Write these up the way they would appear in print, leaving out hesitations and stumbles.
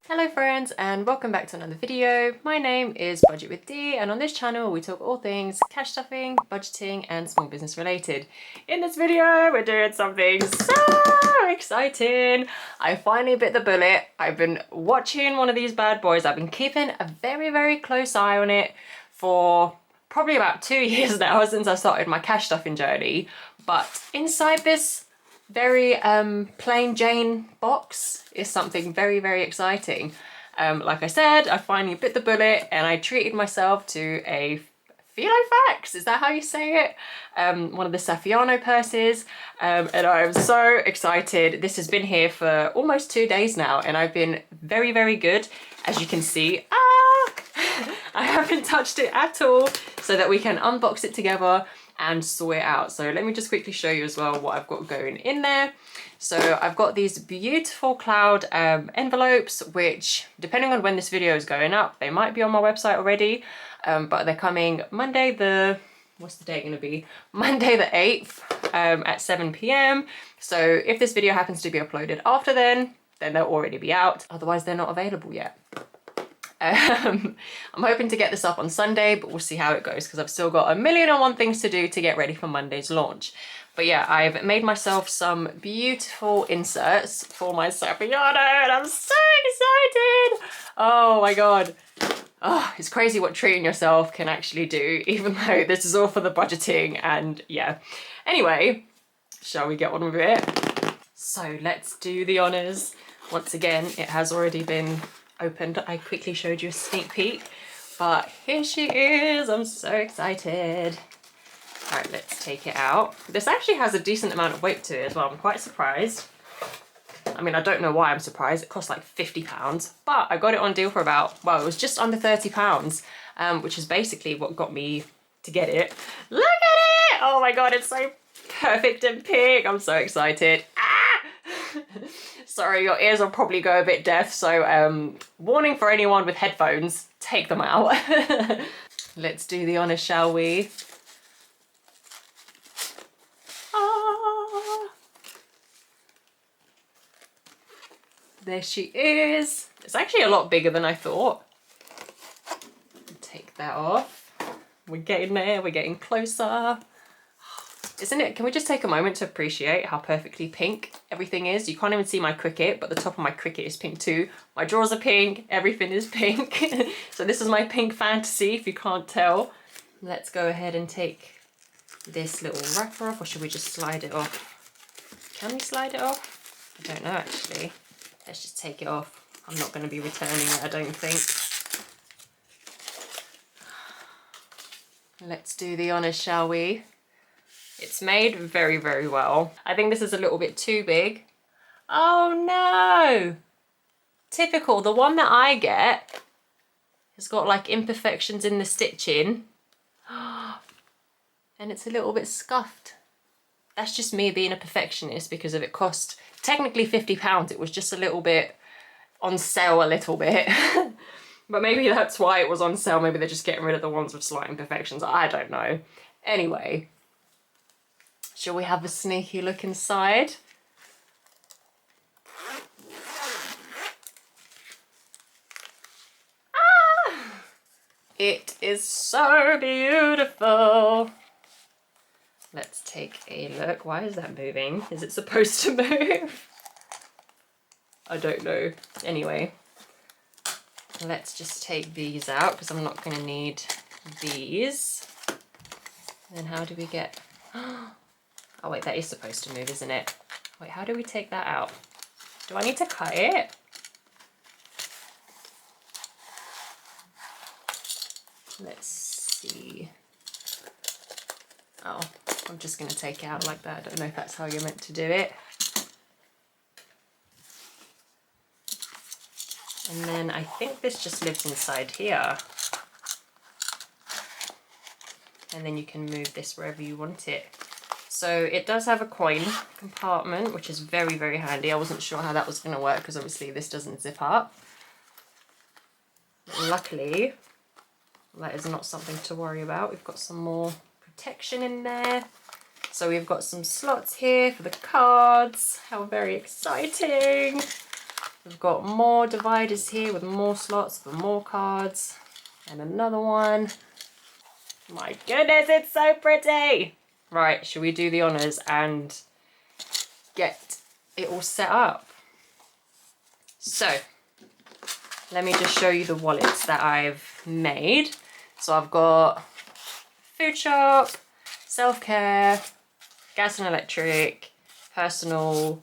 Hello friends and welcome back to another video. My name is BudgetWithDee and on this channel we talk all things cash stuffing, budgeting and small business related. In this video we're doing something so exciting. I finally bit the bullet. I've been watching one of these bad boys. I've been keeping a very close eye on it for probably about 2 years now since I started my cash stuffing journey. But inside this very plain Jane box is something very exciting. Like I said, I finally bit the bullet and I treated myself to a Filofax, is that how you say it? One of the Saffiano purses, and I'm so excited. This has been here for almost 2 days now and I've been very good. As you can see, I haven't touched it at all so that we can unbox it together and sort it out. So let me just quickly show you as well what I've got going in there. So I've got these beautiful cloud envelopes, which depending on when this video is going up, they might be on my website already, but they're coming Monday the, what's the date gonna be? Monday the 8th at 7 p.m. So if this video happens to be uploaded after then they'll already be out. Otherwise they're not available yet. I'm hoping to get this up on Sunday, but we'll see how it goes because I've still got 1,000,001 things to do to get ready for Monday's launch. But yeah, I've made myself some beautiful inserts for my Saffiano and I'm so excited! Oh my god. Oh, it's crazy what treating yourself can actually do, even though this is all for the budgeting and yeah. Anyway, shall we get on with it? So let's do the honors. Once again, it has already been opened. I quickly showed you a sneak peek, but here she is. I'm so excited. All right, let's take it out. This actually has a decent amount of weight to it as well. I'm quite surprised. I mean, I don't know why I'm surprised. It cost like £50, but I got it on deal for about, well, it was just under £30, which is basically what got me to get it. Look at it! Oh my god, it's so perfect and pink. I'm so excited. Sorry, your ears will probably go a bit deaf, so warning for anyone with headphones, take them out. Let's do the honours, shall we? Ah. There she is. It's actually a lot bigger than I thought. Take that off. We're getting there, we're getting closer. Isn't it? Can we just take a moment to appreciate how perfectly pink everything is? You can't even see my Cricut, but the top of my Cricut is pink too. My drawers are pink, everything is pink. So this is my pink fantasy, if you can't tell. Let's go ahead and take this little wrapper off, or should we just slide it off? Can we slide it off? I don't know actually. Let's just take it off. I'm not going to be returning it, I don't think. Let's do the honours, shall we? It's made very well. I think this is a little bit too big. Oh no! Typical, the one that I get has got like imperfections in the stitching. And it's a little bit scuffed. That's just me being a perfectionist because of it cost technically £50. It was just a little bit on sale a little bit. But maybe that's why it was on sale. Maybe they're just getting rid of the ones with slight imperfections. I don't know. Anyway. Shall we have a sneaky look inside? Ah! It is so beautiful. Let's take a look. Why is that moving? Is it supposed to move? I don't know. Anyway, let's just take these out because I'm not going to need these. And then how do we get... Oh wait, that is supposed to move, isn't it? Wait, how do we take that out? Do I need to cut it? Let's see. Oh, I'm just going to take it out like that. I don't know if that's how you're meant to do it. And then I think this just lives inside here. And then you can move this wherever you want it. So it does have a coin compartment, which is very handy. I wasn't sure how that was going to work because obviously this doesn't zip up. But luckily, that is not something to worry about. We've got some more protection in there. So we've got some slots here for the cards. How very exciting. We've got more dividers here with more slots for more cards. And another one. My goodness, it's so pretty! Right, should we do the honours and get it all set up? So, let me just show you the wallets that I've made. So I've got food shop, self-care, gas and electric, personal,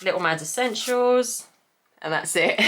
little man's essentials, and that's it.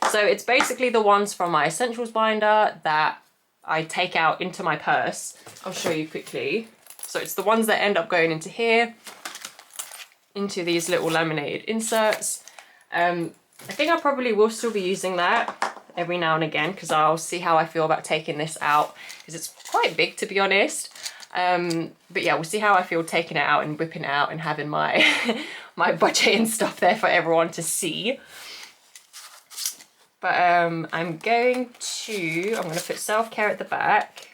So it's basically the ones from my essentials binder that I take out into my purse. I'll show you quickly. So it's the ones that end up going into here, into these little laminated inserts. I think I probably will still be using that every now and again because I'll see how I feel about taking this out because it's quite big, to be honest. But yeah, we'll see how I feel taking it out and whipping it out and having my my budgeting stuff there for everyone to see. But I'm gonna put self-care at the back,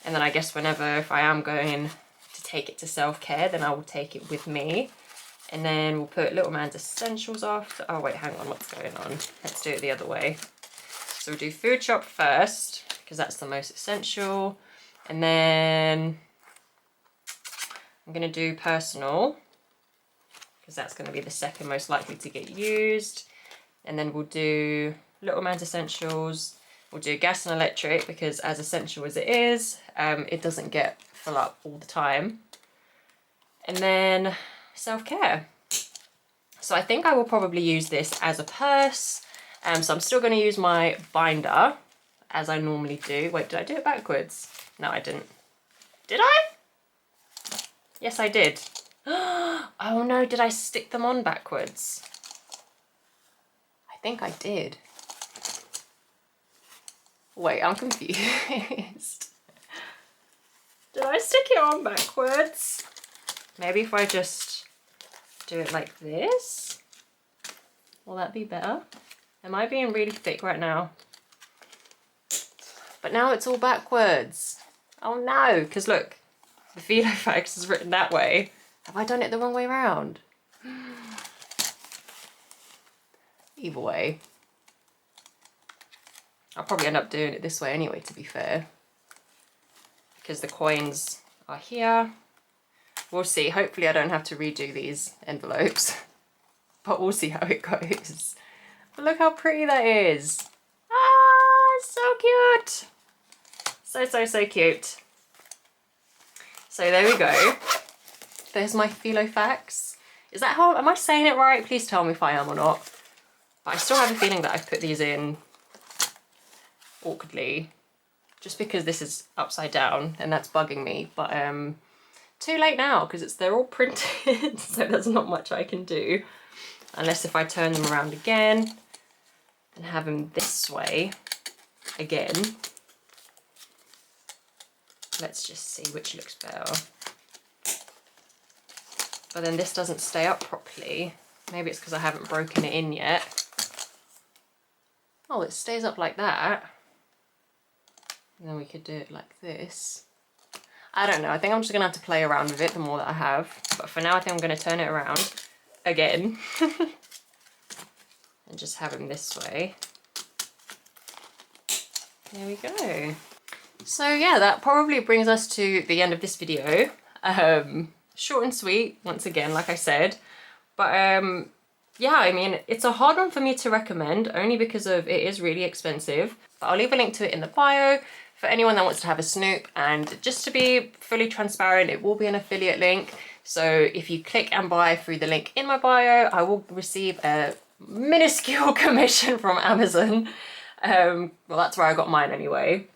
and then I guess whenever, if I am going to take it to self-care, then I will take it with me. And then we'll put little man's essentials off. Oh wait, hang on, what's going on? Let's do it the other way. So we'll do food shop first because that's the most essential. And then I'm gonna do personal because that's gonna be the second most likely to get used. And then we'll do little man's essentials. We'll do gas and electric because as essential as it is, it doesn't get full up all the time. And then self-care. So I think I will probably use this as a purse. So I'm still going to use my binder as I normally do. Wait, did I do it backwards? No, I didn't. Did I? Yes, I did. Oh no, did I stick them on backwards? I think I did. Wait, I'm confused. Did I stick it on backwards? Maybe if I just do it like this, will that be better? Am I being really thick right now? But now it's all backwards. Oh no, because look, the Filofax is written that way. Have I done it the wrong way around? Either way. I'll probably end up doing it this way anyway, to be fair. Because the coins are here. We'll see. Hopefully I don't have to redo these envelopes. But we'll see how it goes. But look how pretty that is. Ah, it's so cute. So cute. So there we go. There's my Filofax. Is that how, am I saying it right? Please tell me if I am or not. But I still have a feeling that I've put these in awkwardly. Just because this is upside down and that's bugging me. But too late now because they're all printed. So there's not much I can do. Unless if I turn them around again and have them this way again. Let's just see which looks better. But then this doesn't stay up properly. Maybe it's because I haven't broken it in yet. Oh, it stays up like that. And then we could do it like this. I don't know. I think I'm just going to have to play around with it the more that I have. But for now, I think I'm going to turn it around again. And just have them this way. There we go. So yeah, that probably brings us to the end of this video. Short and sweet, once again, like I said. But yeah, I mean, it's a hard one for me to recommend, only because of it is really expensive. But I'll leave a link to it in the bio for anyone that wants to have a snoop. And just to be fully transparent, it will be an affiliate link. So if you click and buy through the link in my bio, I will receive a minuscule commission from Amazon. Well, that's where I got mine anyway.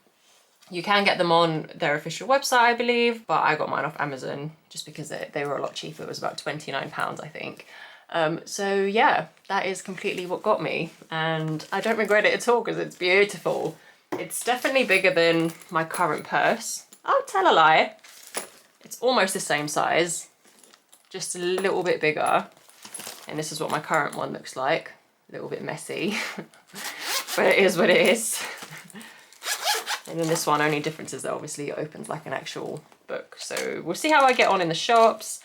You can get them on their official website, I believe, but I got mine off Amazon just because they were a lot cheaper. It was about £29, I think. So yeah, that is completely what got me, and I don't regret it at all because it's beautiful. It's definitely bigger than my current purse. I'll tell a lie. It's almost the same size, just a little bit bigger. And this is what my current one looks like. A little bit messy, but it is what it is. And then this one, only difference is that obviously it opens like an actual book. So we'll see how I get on in the shops.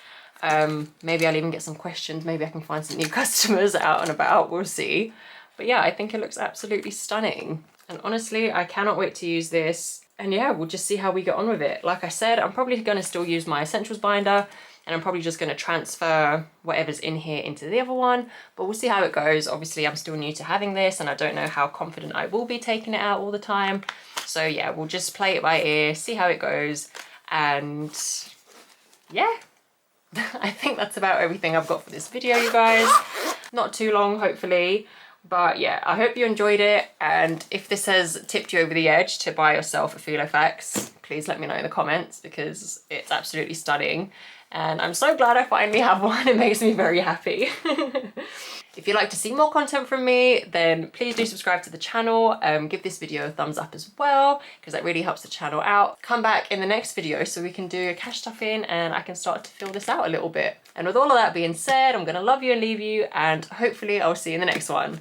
Maybe I'll even get some questions. Maybe I can find some new customers out and about. We'll see. But yeah, I think it looks absolutely stunning. And honestly, I cannot wait to use this. And yeah, we'll just see how we get on with it. Like I said, I'm probably going to still use my essentials binder, and I'm probably just going to transfer whatever's in here into the other one, but we'll see how it goes. Obviously, I'm still new to having this, and I don't know how confident I will be taking it out all the time. So yeah, we'll just play it by ear, see how it goes, and yeah. I think that's about everything I've got for this video, you guys. Not too long, hopefully. But yeah, I hope you enjoyed it, and if this has tipped you over the edge to buy yourself a Filofax, please let me know in the comments, because it's absolutely stunning and I'm so glad I finally have one. It makes me very happy. If you'd like to see more content from me, then please do subscribe to the channel. Give this video a thumbs up as well, because that really helps the channel out. Come back in the next video so we can do a cash stuffing and I can start to fill this out a little bit. And with all of that being said, I'm gonna love you and leave you, and hopefully I'll see you in the next one.